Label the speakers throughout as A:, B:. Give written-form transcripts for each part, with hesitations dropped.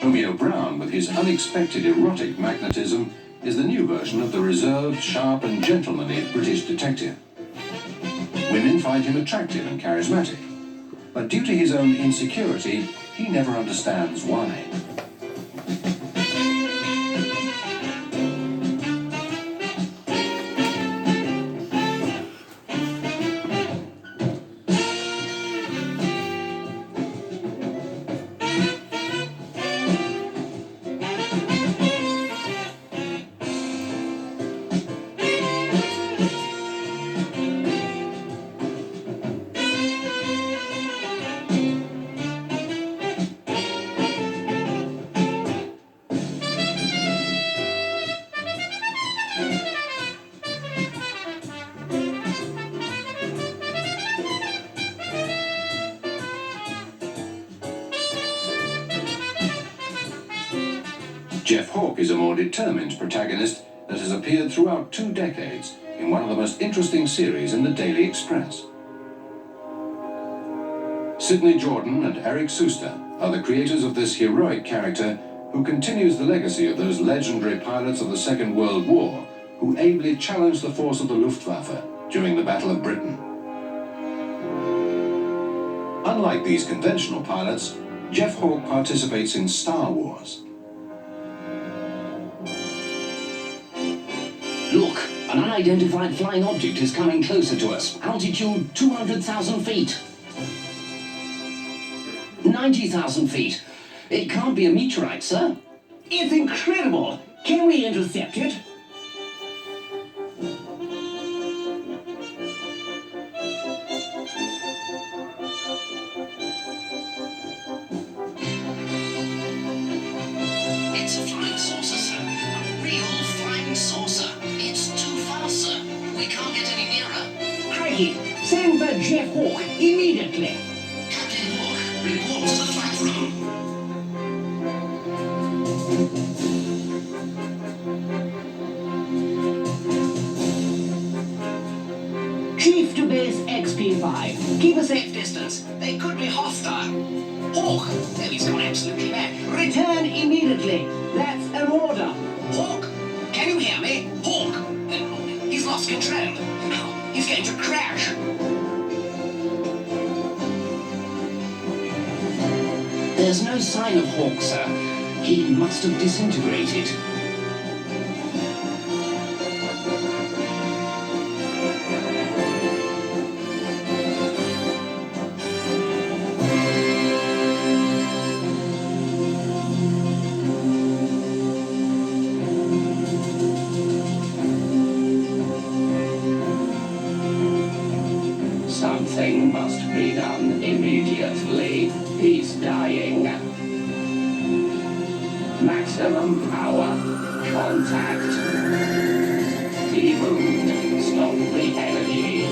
A: Romeo Brown, with his unexpected erotic magnetism, is the new version of the reserved, sharp and gentlemanly British detective. Women find him attractive and charismatic, but due to his own insecurity, he never understands why. Jeff Hawke is a more determined protagonist that has appeared throughout 2 decades in one of the most interesting series in the Daily Express. Sidney Jordan and Eric Suster are the creators of this heroic character who continues the legacy of those legendary pilots of the Second World War who ably challenged the force of the Luftwaffe during the Battle of Britain. Unlike these conventional pilots, Jeff Hawke participates in Star Wars.
B: Look, an unidentified flying object is coming closer to us. Altitude 200,000 feet. 90,000 feet. It can't be a meteorite, sir.
C: It's incredible! Can we intercept it?
B: It's a flying saucer, sir. A real flying saucer. It's too fast, sir. We can't get any nearer.
C: Crikey! Send for Jeff Hawke immediately!
B: Captain Hawke, report to the flight room.
C: Chief to base XP5. Keep a safe distance.
B: They could be hostile. Hawke! Oh, he's gone absolutely mad.
C: Return immediately. That's an order.
B: Hawke! Can you hear me? Hawke! He's lost control. He's going to crash. There's no sign of Hawke, sir. He must have disintegrated. Something must be done immediately. He's dying. Maximum power. Contact. Deboomed. Stop the energy.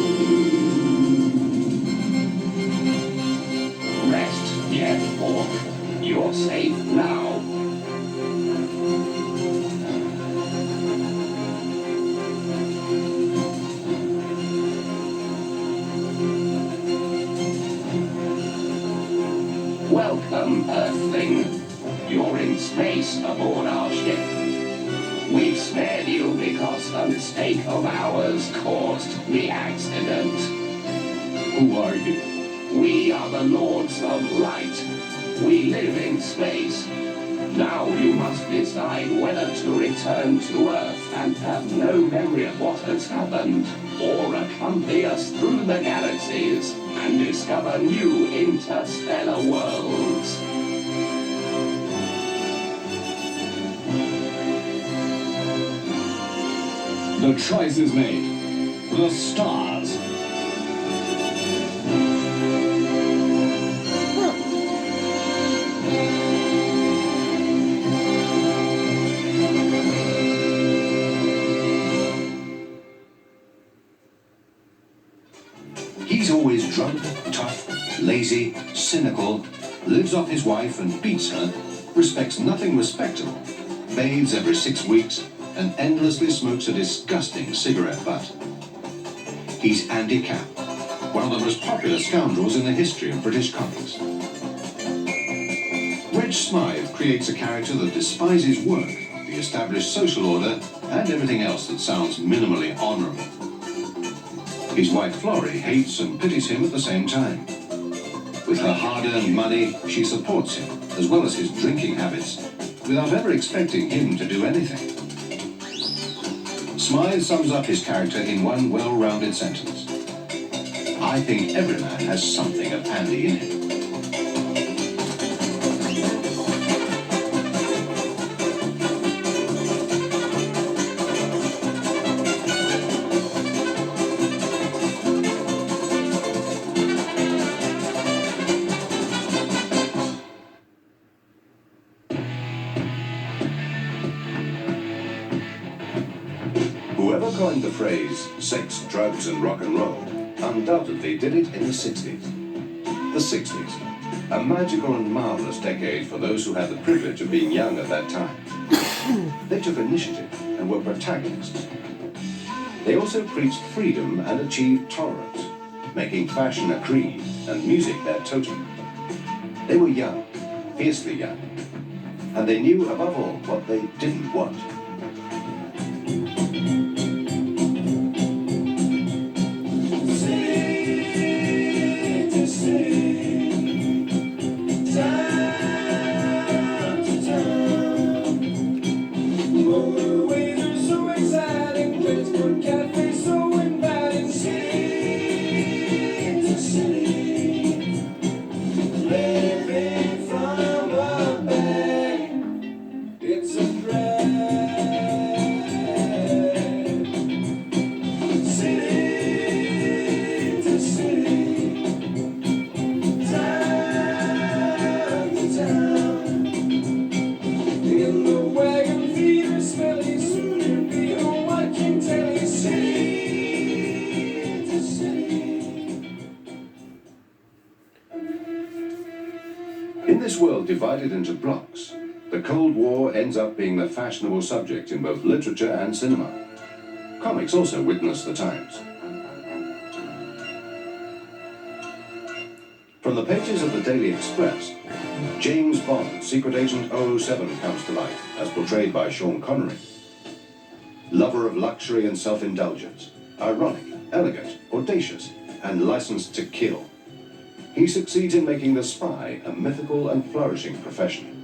B: Rest, Jeff Hawke. You're safe now. Welcome, Earthling. You're in space aboard our ship. We've spared you because a mistake of ours caused the accident.
A: Who are you?
B: We are the Lords of Light. We live in space. Now you must decide whether to return to Earth and have no memory of what has happened, or accompany us through the galaxies and discover new interstellar worlds.
A: The choice is made. The stars. He's always drunk, tough, lazy, cynical, lives off his wife and beats her, respects nothing respectable, bathes every 6 weeks, and endlessly smokes a disgusting cigarette butt. He's Andy Capp, one of the most popular scoundrels in the history of British comics. Reg Smythe creates a character that despises work, the established social order, and everything else that sounds minimally honourable. His wife Florrie hates and pities him at the same time. With her hard-earned money, she supports him, as well as his drinking habits, without ever expecting him to do anything. Smythe sums up his character in one well-rounded sentence. I think every man has something of Andy in him. Whoever coined the phrase sex, drugs and rock and roll undoubtedly did it in the 60s. The 60s, a magical and marvellous decade for those who had the privilege of being young at that time. They took initiative and were protagonists. They also preached freedom and achieved tolerance, making fashion a creed and music their totem. They were young, fiercely young, and they knew above all what they didn't want. In this world divided into blocks, the Cold War ends up being the fashionable subject in both literature and cinema. Comics also witness the times. From the pages of the Daily Express, James Bond, Secret Agent 007, comes to life, as portrayed by Sean Connery. Lover of luxury and self-indulgence, ironic, elegant, audacious, and licensed to kill. He succeeds in making the spy a mythical and flourishing profession.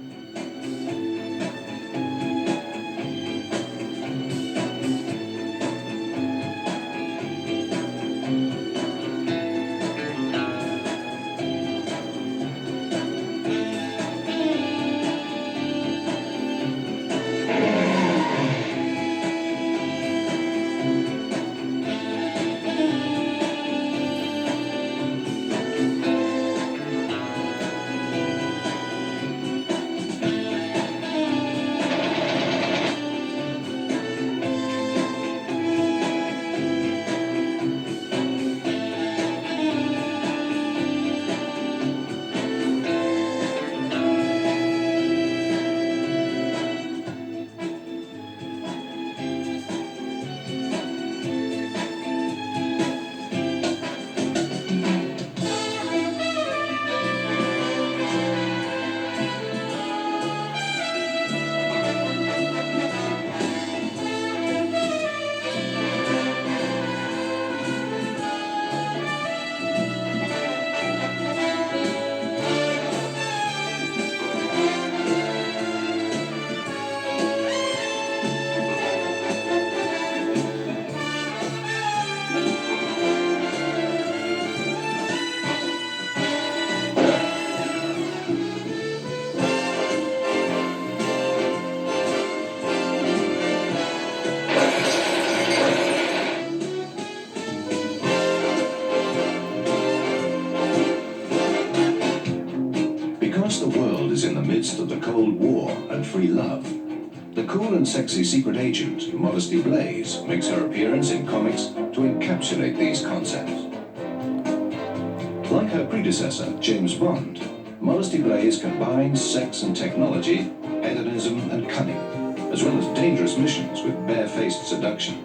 A: The world is in the midst of the Cold War and free love. The cool and sexy secret agent, Modesty Blaise, makes her appearance in comics to encapsulate these concepts. Like her predecessor, James Bond, Modesty Blaise combines sex and technology, hedonism and cunning, as well as dangerous missions with barefaced seduction.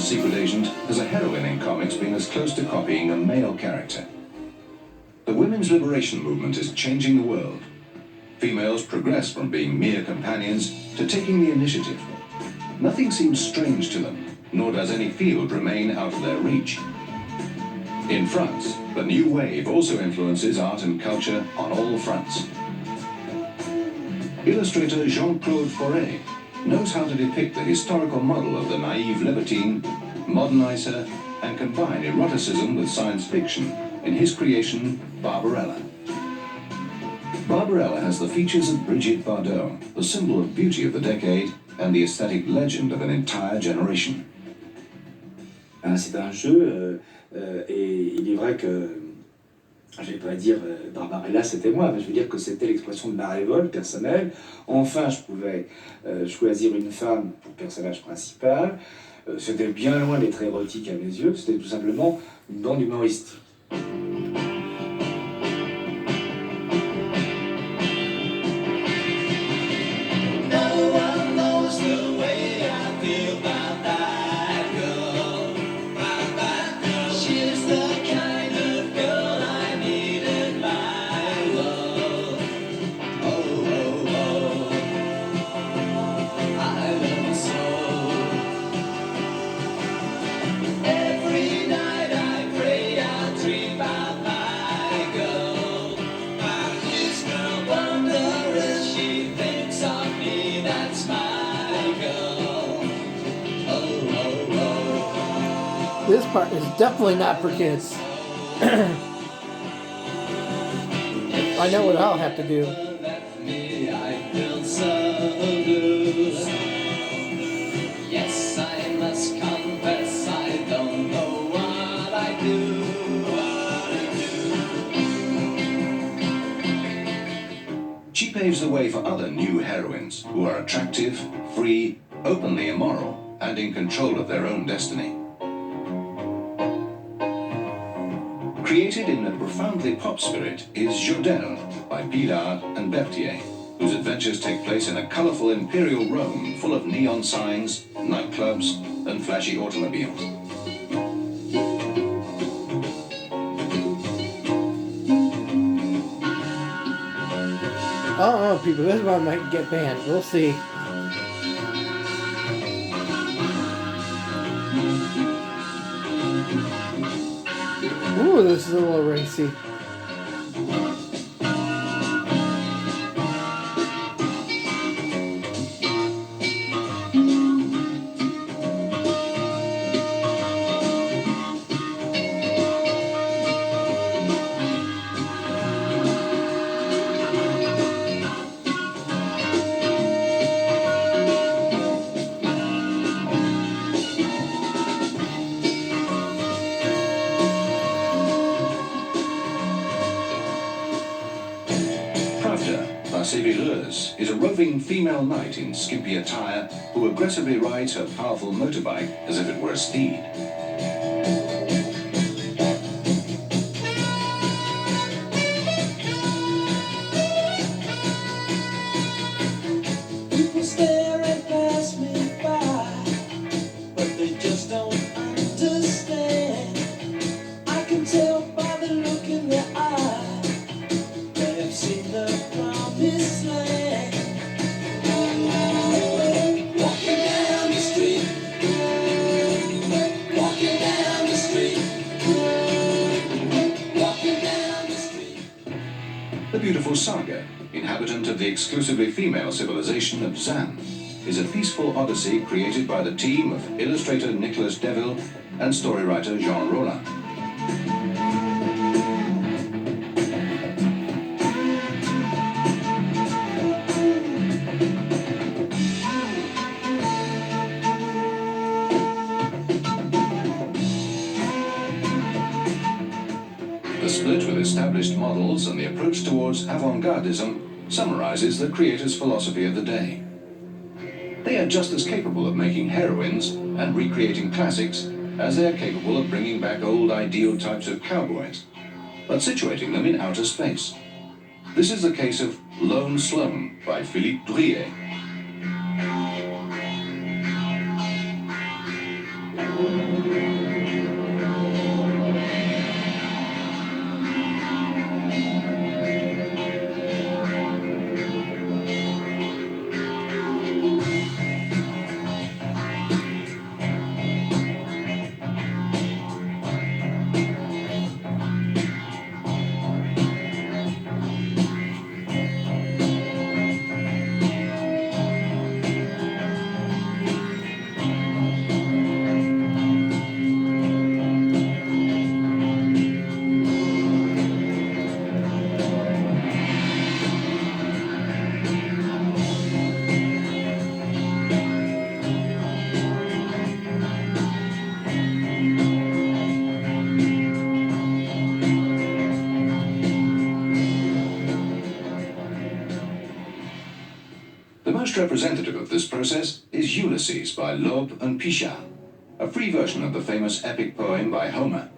A: secret agent has a heroine in comics been as close to copying a male character. The women's liberation movement is changing the world. Females progress from being mere companions to taking the initiative. Nothing seems strange to them, nor does any field remain out of their reach. In France, the new wave also influences art and culture on all fronts. Illustrator Jean-Claude Fauré knows how to depict the historical model of the naive libertine, modernize her, and combine eroticism with science fiction in his creation, Barbarella. Barbarella has the features of Brigitte Bardot, the symbol of beauty of the decade and the aesthetic legend of an entire generation.
D: C'est un jeu, et il est vrai que, je vais pas dire Barbarella c'était moi, mais je veux dire que c'était l'expression de ma révolte personnelle. Enfin, je pouvais choisir une femme pour personnage principal. C'était bien loin d'être érotique à mes yeux, c'était tout simplement une bande humoristique.
E: This part is definitely not for kids. I know what I'll have to do.
F: Yes, I must confess, I don't know what I do.
A: She paves the way for other new heroines who are attractive, free, openly immoral, and in control of their own destiny. Created in a profoundly pop spirit is Jodelle by Pilar and Berthier, whose adventures take place in a colourful imperial Rome full of neon signs, nightclubs, and flashy automobiles.
E: Oh, people, this one might get banned. We'll see. Ooh, this is a little racy.
A: Sévilleuse is a roving female knight in skimpy attire who aggressively rides her powerful motorbike as if it were a steed.
F: People stare and pass me by, but they just don't understand. I can tell by the look in their eye, they have seen the promised land. Walking down the street, walking down the street, walking down the street.
A: The beautiful Saga, inhabitant of the exclusively female civilization of Zan, is a peaceful odyssey created by the team of illustrator Nicolas Deville and storywriter Jean Rollin. The split with established models and the approach towards avant-gardism summarizes the creator's philosophy of the day. They are just as capable of making heroines and recreating classics as they are capable of bringing back old ideal types of cowboys, but situating them in outer space. This is the case of Lone Sloan by Philippe Drouillet. most representative of this process is Ulysses by Loeb and Pichard, a free version of the famous epic poem by Homer.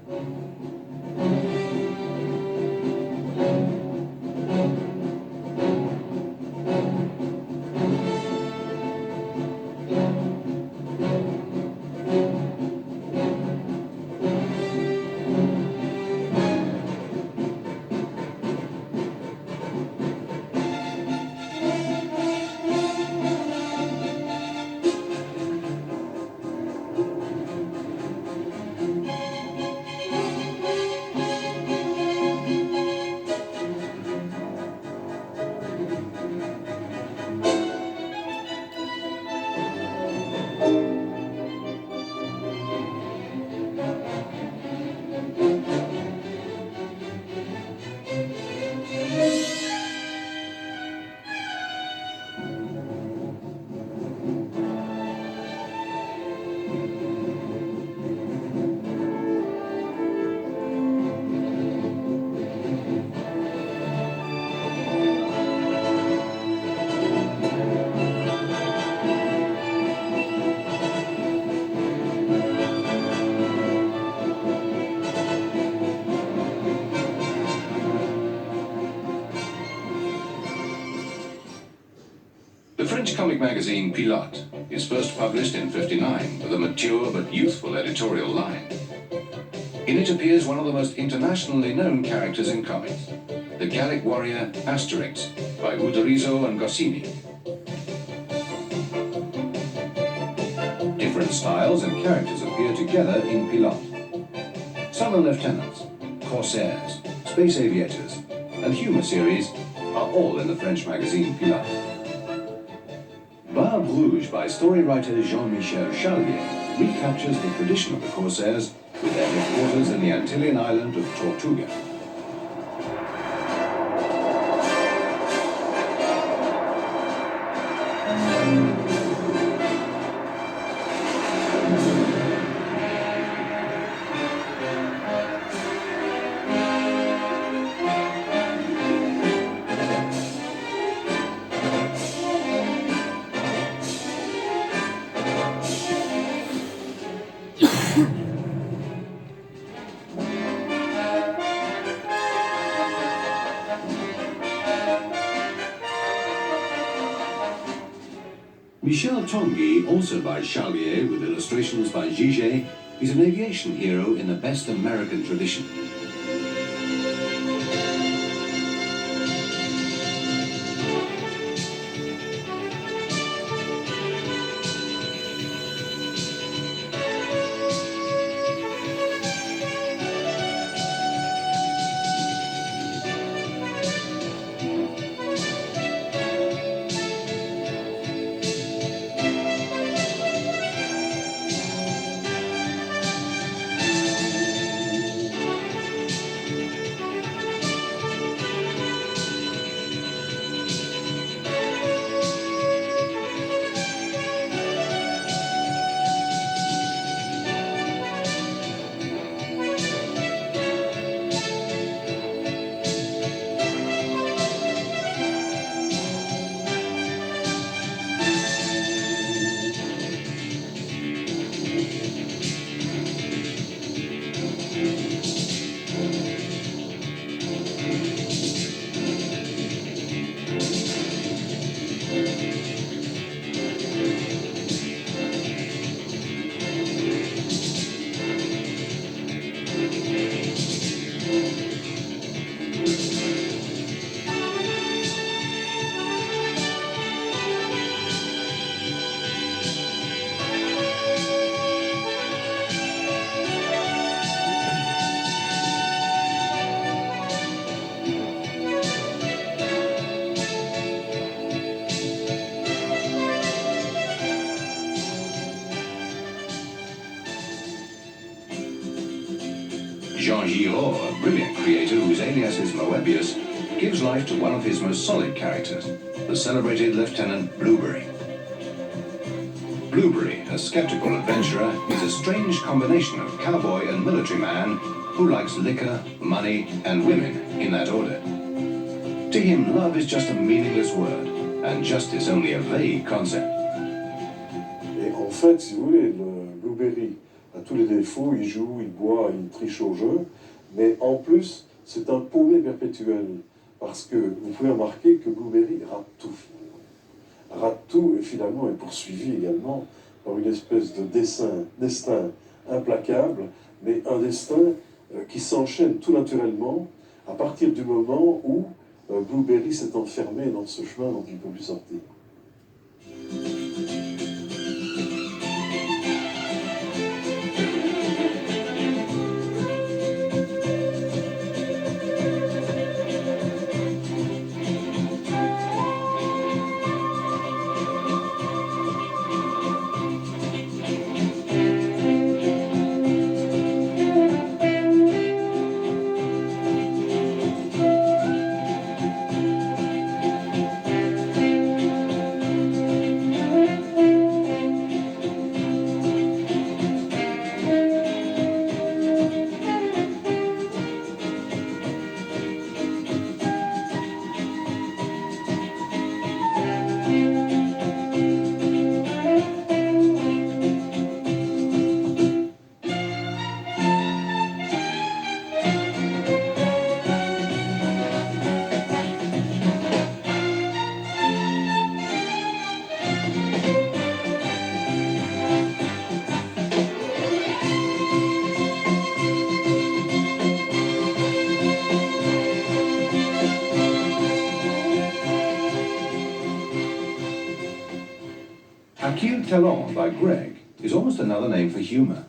A: The French comic magazine Pilote is first published in '59 with a mature but youthful editorial line. In it appears one of the most internationally known characters in comics, the Gallic warrior Asterix by Uderzo and Goscinny. Different styles and characters appear together in Pilote. Summer lieutenants, corsairs, space aviators, and humor series are all in the French magazine Pilote. Barbe Rouge by story writer Jean-Michel Charlier recaptures the tradition of the corsairs with their headquarters in the Antillean island of Tortuga. Michel Tanguy, also by Charlier with illustrations by Giget, is an aviation hero in the best American tradition. Jean Giraud, a brilliant creator whose alias is Moebius, gives life to one of his most solid characters, the celebrated Lieutenant Blueberry. Blueberry, a skeptical adventurer, is a strange combination of cowboy and military man who likes liquor, money, and women in that order. To him, love is just a meaningless word, and justice only a vague concept.
G: Et en fait, si vous voulez, le Blueberry a tous les défauts, il joue, il boit, il triche au jeu, mais en plus, c'est un paumé perpétuel, parce que vous pouvez remarquer que Blueberry rate tout. Rate tout et finalement est poursuivi également par une espèce de destin implacable, mais un destin qui s'enchaîne tout naturellement à partir du moment où Blueberry s'est enfermé dans ce chemin dont il ne peut plus sortir.
A: Acute Talon by Greg is almost another name for humour.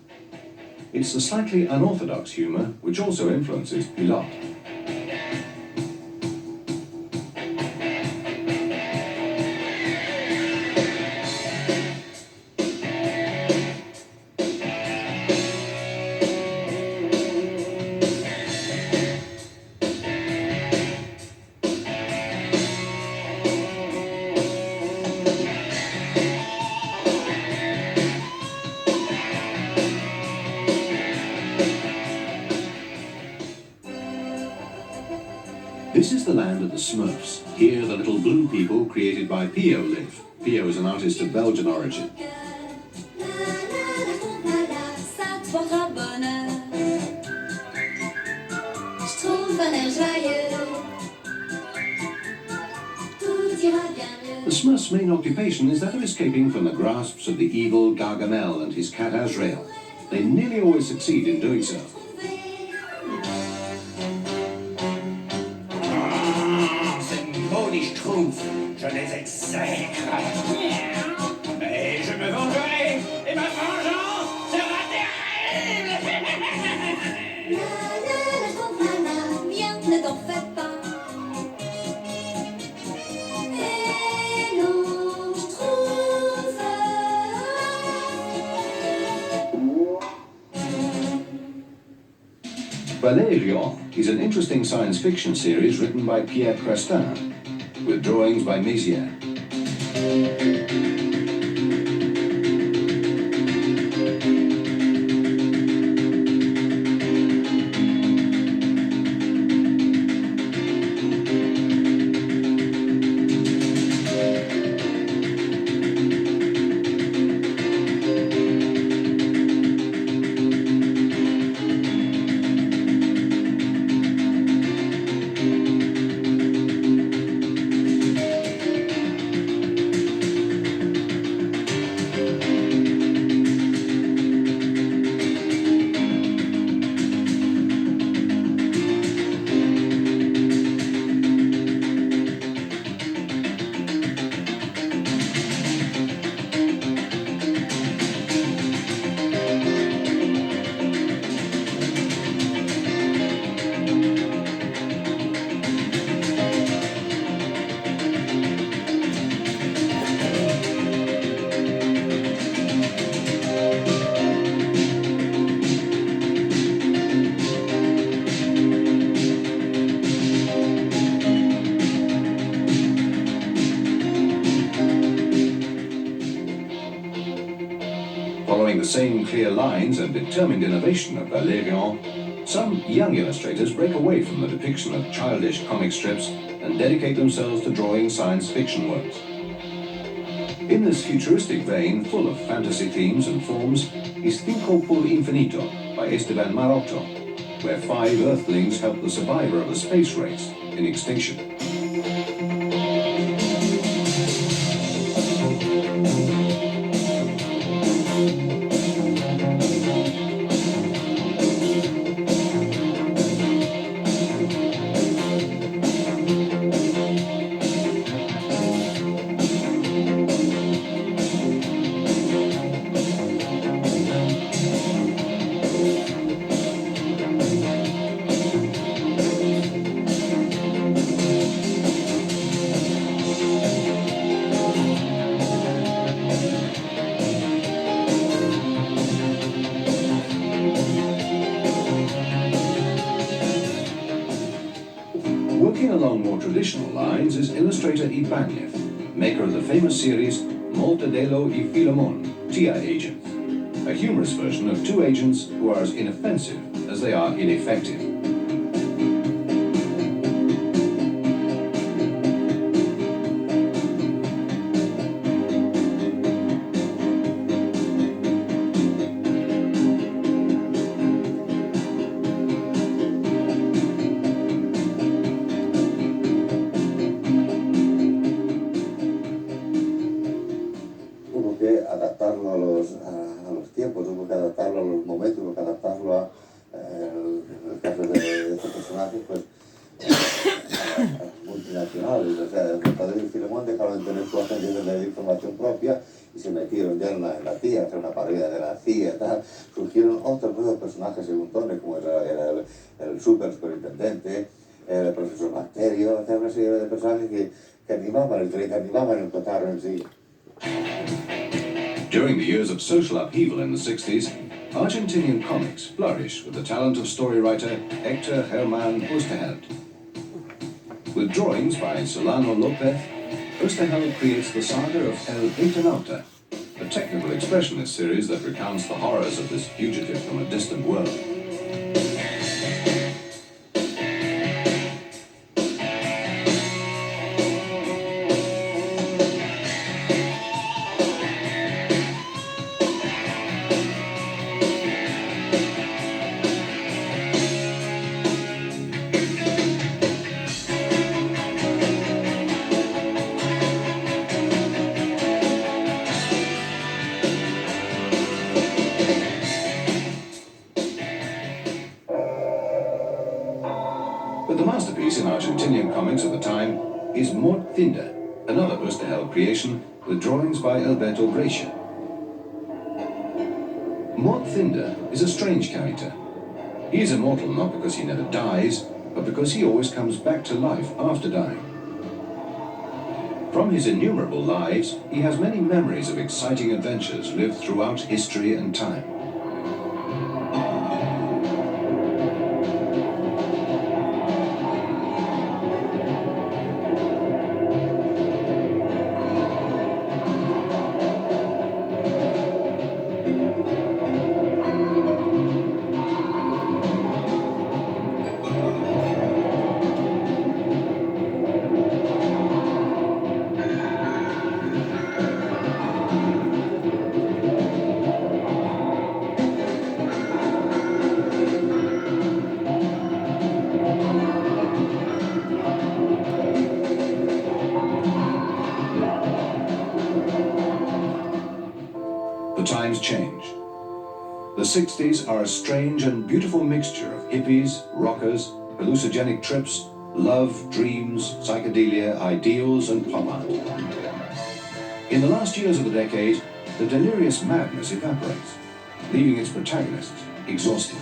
A: It's the slightly unorthodox humour which also influences Pilote. This is the land of the Smurfs. Here the little blue people created by Pio live. Pio is an artist of Belgian origin.
H: Ça te portera bonheur. Je trouve un air joyeux. Tout ira bien mieux.
A: The Smurfs' main occupation is that of escaping from the grasps of the evil Gargamel and his cat Azrael. They nearly always succeed in doing so.
B: Je les exècre. Mais je me vengerai et ma vengeance sera terrible.
H: Je trouve malin, viens, ne t'en fais pas. Et non, je trouve.
A: Valérian is an interesting science fiction series written by Pierre Crestin, with drawings by Mézières. Following the same clear lines and determined innovation of Valérian, Some young illustrators break away from the depiction of childish comic strips and dedicate themselves to drawing science fiction works. In this futuristic vein, full of fantasy themes and forms, is Cinco por Infinito by Esteban Maroto, where 5 Earthlings help the survivor of a space race in extinction. Working along more traditional lines is illustrator Ibanez, maker of the famous series Mortadelo y Filemon, TIA agents, a humorous version of 2 agents who are as inoffensive as they are ineffective.
I: Adaptarlo a los tiempos, hubo que adaptarlo a los momentos, hubo que adaptarlo a, en el caso de este personaje, pues a las multinacionales. O sea, Mortadelo y Filemón dejaron de tener su agencia de información propia y se metieron ya en la CIA, hacer una parodia de la CIA y tal. Surgieron otros nuevos personajes según Tone, como era el super superintendente, el profesor Bacterio, una serie de personajes que animaban el cotarro en sí.
A: During the years of social upheaval in the 60s, Argentinian comics flourished with the talent of story writer Hector Herman Oesterheld. With drawings by Solano Lopez, Oesterheld creates the saga of El Eternauta, a technical expressionist series that recounts the horrors of this fugitive from a distant world. But the masterpiece in Argentinian comics of the time is Mort Thinder, another Oesterheld creation with drawings by Alberto Gracia. Mort Thinder is a strange character. He is immortal not because he never dies, but because he always comes back to life after dying. From his innumerable lives, he has many memories of exciting adventures lived throughout history and time. The times change. The 60s are a strange and beautiful mixture of hippies, rockers, hallucinogenic trips, love, dreams, psychedelia, ideals, and pop art. In the last years of the decade, the delirious madness evaporates, leaving its protagonists exhausted.